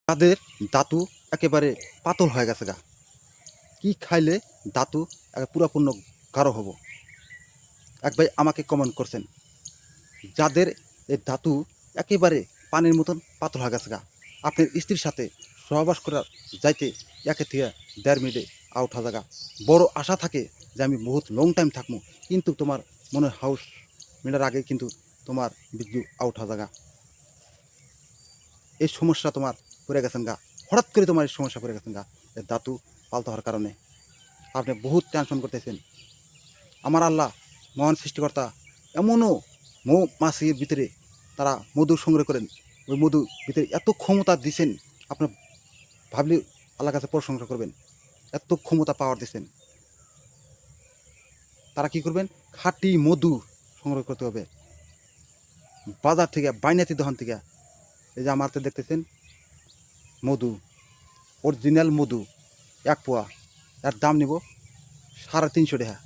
তাদের দাঁতু একেবারে পাতল হয়ে গেছে গা, কি খাইলে দাঁতু পুরাপূর্ণ গাঢ় হব। এক ভাই আমাকে কমেন্ট করছেন, যাদের এই দাঁতু একেবারে পানির মতন পাতল হয়ে গেছে গা, আপনার স্ত্রীর সাথে সহবাস করার যাইতে একে থেকে 1.5 মিনিটে আউট হওয়া জায়গা। বড় আশা থাকে যে আমি বহুত লং টাইম থাকবো, কিন্তু তোমার মনের হাউস মেটার আগে কিন্তু তোমার বিদ্যুৎ আউট হওয়া জায়গা। এই সমস্যা তোমার পড়ে গেছেন গা, হঠাৎ করে তোমার এই সমস্যা পড়ে গেছেন গা, এই দাঁতু পাল্টা হওয়ার কারণে আপনি বহুত টেনশন করতেছেন। আমার আল্লাহ মহান সৃষ্টিকর্তা এমনও মৌমাছির ভিতরে তারা মধু সংগ্রহ করেন, ওই মধু ভিতরে এত ক্ষমতা দিছেন, আপনার ভাবলে আল্লাহর কাছে প্রশংসা করবেন। এত ক্ষমতা পাওয়ার দিছেন। তারা কি করবেন, খাঁটি মধু সংগ্রহ করতে হবে বাজার থেকে, বাইনাতি দোকান থেকে। এই যে আমার তো দেখতেছেন মধু, অরিজিনাল মধু 1 পোয়া, এর দাম নেব 350 টাকা,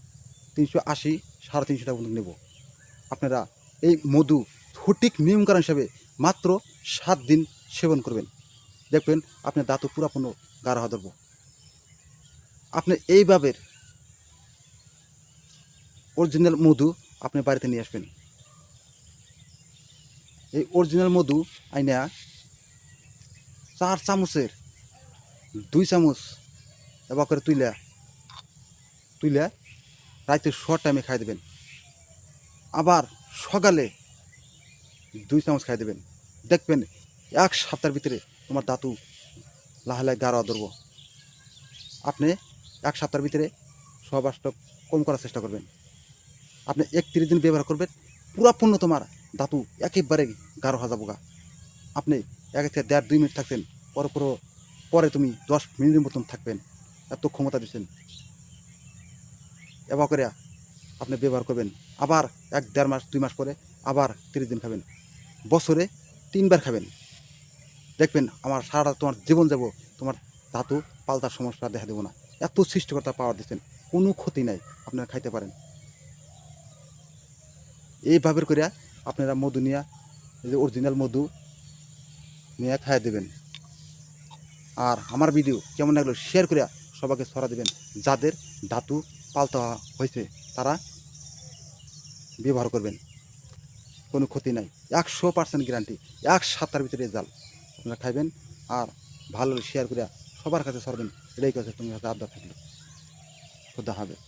380, 350 টাকা পর্যন্ত নেব। আপনারা এই মধু সঠিক নিয়মকানুন হিসাবে মাত্র 7 দিন সেবন করবেন, দেখবেন আপনার দাঁতও পুরাপূর্ণ গাঢ় হওয়া ধরব। আপনি এইভাবে অরিজিনাল মধু আপনি বাড়িতে নিয়ে আসবেন। এই অরিজিনাল মধু আইনা 4 চামচের 2 চামচ এবার করে তুইলা রাতে শর্ট টাইমে খাই দেবেন, আবার সকালে 2 চামচ খাই দেবেন। দেখবেন 1 সপ্তাহের ভিতরে তোমার দাঁতু লাহে লাহে গাঢ় ধরব। আপনি 1 সপ্তাহের ভিতরে সহবাসটা কম করার চেষ্টা করবেন। আপনি 31 দিন ব্যবহার করবেন, পুরাপূর্ণ তোমার দাঁতু একেবারে গাঢ় হয়ে যাবো গা। আপনি 1 থেকে 1.5-2 মিনিট থাকছেন, পরে তুমি 10 মিনিটের মতন থাকবেন, এত ক্ষমতা দিচ্ছেন। এবার করে আপনি ব্যবহার করবেন, আবার 1-1.5 মাস 2 মাস পরে আবার 30 দিন খাবেন, বছরে 3 বার খাবেন। দেখবেন আমার সারাটা তোমার জীবন যাব, তোমার ধাতু পাল্টার সমস্যা দেখা দেবো না। এত সৃষ্টিকর্তা পাওয়ার দিচ্ছেন, কোনো ক্ষতি নাই, আপনারা খাইতে পারেন। এইভাবে করে আপনারা মধু নিয়ে, এই যে অরিজিনাল মধু নিয়ে খাইয়ে দেবেন। আর আমার ভিডিও কেমন লাগলো শেয়ার করে সবাইকে ছড়া দেবেন। যাদের ধাতু পাল্টা হয়েছে তারা ব্যবহার করবেন, কোনো ক্ষতি নাই, 100% গ্যারান্টি, 1 সপ্তাহের ভিতরে রেজাল্ট। আপনারা খাইবেন আর ভালো শেয়ার করে সবার কাছে ছড়াবেন। এটাই কাছে তুমি হাতে আবদার থাকলো। খোদা হাফেজ।